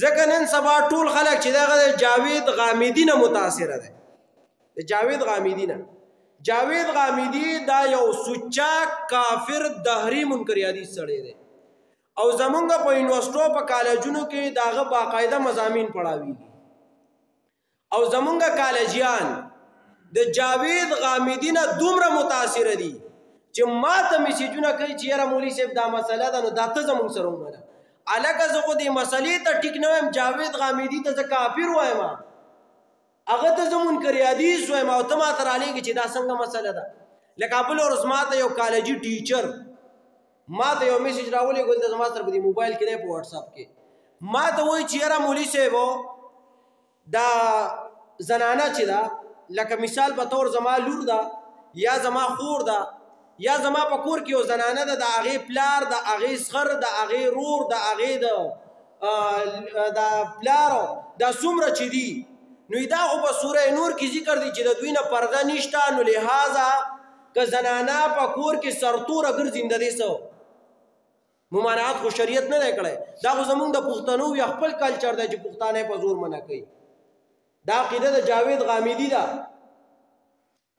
ځکه نن سبا ټول خلک چې دغه جاوید غامدي نه متاثره دی. د جاوید غامدي نه. جاوید غامدي دا یو سوچا کافر دهري منکر حدیث سړی دی او زمونږ په یونیورسټو په کالجونو کې داغه باقاعده مضامین پڑھاویږي او زمونږ کالجیان د جاوید غامدي نه دومره متاثر دي چې ما ته میسیجونه کوي چې یاره مولوي صاحب دا مسله ده نو دا ته زمونږ سره ومنه. الکه زه خو دې مسلې ته ټیک نه وایم، جاوید غامدي ته زه کافر وایم، هغه ته زه منکر حدیث وایم او ته ما ته رالیږي چې دا څنګه مسله ده. لکه بل ورځ ما ته یو کالجي ټیچر ما ته یو میسیج راولېږل د زما سره په دې موبایل کې دی په واتساپ کې، ما ته وایي چې یاره مولوي صاحب دا زنانه چې ده لکه مثال په طور زما لور ده یا زما خور ده یا زما په کور کې یو زنانه ده، د هغې پلار د هغې سخر د هغې رور د هغې د پلار دا څومره چې دي نو دا خو په سوره نور کې ذکر دی چې د دوی نه پرده نشته، نو لہذا که زنانه په کور کې سرتوره ګرځینده دی څه ممانعت خو شریعت نه دی کړی. دا خو زمونږ د پښتنو یا خپل کلچر دی چې پښتانه په زور منع کوي. دا عقیده د جاوید غامدي ده.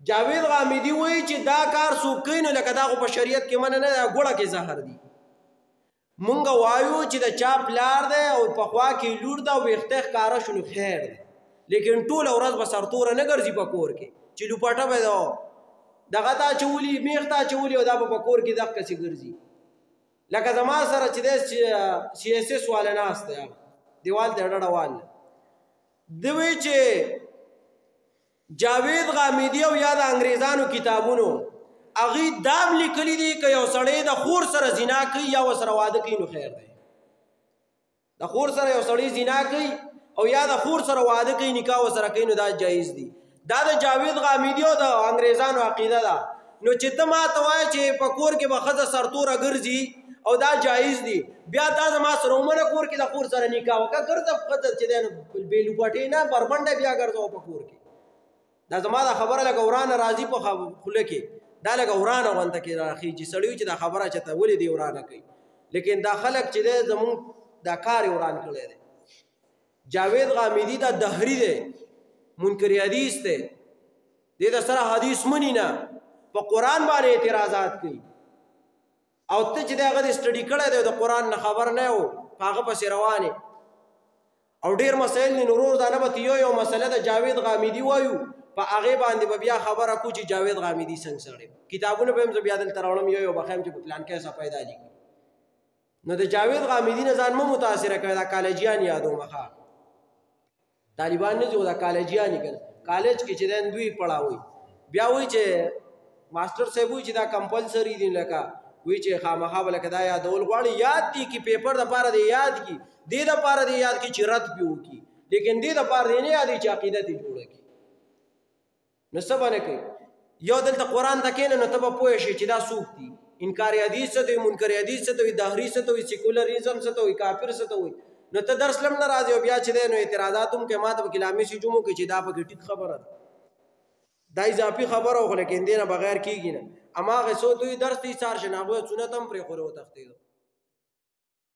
جاوید غامدي وایي چې دا کار څوک کوي نو لکه دا خو په شریعت کې منع نه دی، ګوړه کې زهر دی. مونږ وایو چې د چا پلار دی او په خوا کې لور ده او ویښته ښکاره شو نو خیر دی، لیکن ټوله ورځ به سرتوره نه ګرځي په کور کې چې لوپټه به دغه ته اچولي میخ ته اچولي او دا به په کور کې دغسې ګرځي. لکه زما سره چې دی CSS والا ناست دی دیوال ته ډډه وال دی وایي چې جاوید غامدي او یا د انګریزانو کتابونو هغوی دام لیکلي دي که یو سړی د خور سره زنا کوي یا ورسره واده کوي نو خیر دی. د خور سره یو سړی زنا کوي او یا د خور سره واده کوي نکاح ورسره کوي نو دا جایز دي. دا د جاوید غامدي او د انګریزانو عقیده ده. نو چې ته ما ته وایې چې په کور کې به ښځه سرتوره ګرځي او دا جایز دي، بیا دا زما سره ومنه کور کې د خور سره نکاح وکړه ګرځه ښځه چې دی نو بې لوپټې نه بربنډه بیا ګرځوه په کور کې. دا زما دا خبره لکه ورانه راځي په خوله کې، دا لکه ورانه غونته کې راخېږي سړی چې دا خبره چې ته ولې دې ورانه کوي، لیکن دا خلک چې دی زمونږ دا کار یې وران کړی دی. جاوید غامدي دا دهري دی، منکر حدیث دی، دې د سره حدیث مني نه، په قرآن باندې اعتراضات کوي او ته چې دی هغه دې سټډي کړی دی د قرآن نه خبر نه و په هغه پسې روانې او ډېر مسایل دي. نو روزانه به یو مسله د جاوید غامدي وایو په هغې باندې به بیا خبره کو چې جاوید غامدي څنګه سړی. کتابونه به هم زه بیا دلته راوړم یو به ښیم چې په پلانکی صفحه دا لیکي. نو د جاوید غامدي نه ځان مه متاثره کوئ، دا کالجیان یادومه ښه طالبان نه ځي خو دا کالجیان یې که نه کالج کې چې دی دوی پړاوي بیا وایي چې ماسټر صاحب وایي چې دا کمپلسري دي، لکه وایي چې خامخا به لکه دا یادول غواړي یاد دي کې پیپر دپاره دې یاد کړي، دې دپاره دې یاد کړي چې رد پې وکړي، لیکن دې دپاره دې نه یادوي چې عقیده دې جوړه کړي. نو څه به نه کوي یو دلته قرآن ته کښېنه نو ته به پوه شي چې دا څوک دي، انکار حدیث څه ته وي، منکر حدیث څه ته وي، دهري څه ته وي، سیکولریزم څه ته وي، کافر څه ته وي. نو ته درس لم نه راځي او بیا چې دی نو اعتراضات هم کوي، ما ته پکې لامې سیجوم وکړي چې دا پکې ټیک خبره ده، دا اضافي خبره وه خو لیکن دې نه بغیر کېږي نه. هماغې څو دوی درس ته ایثار شي نو هغوی سنت هم پرېښودو وتښتېدو.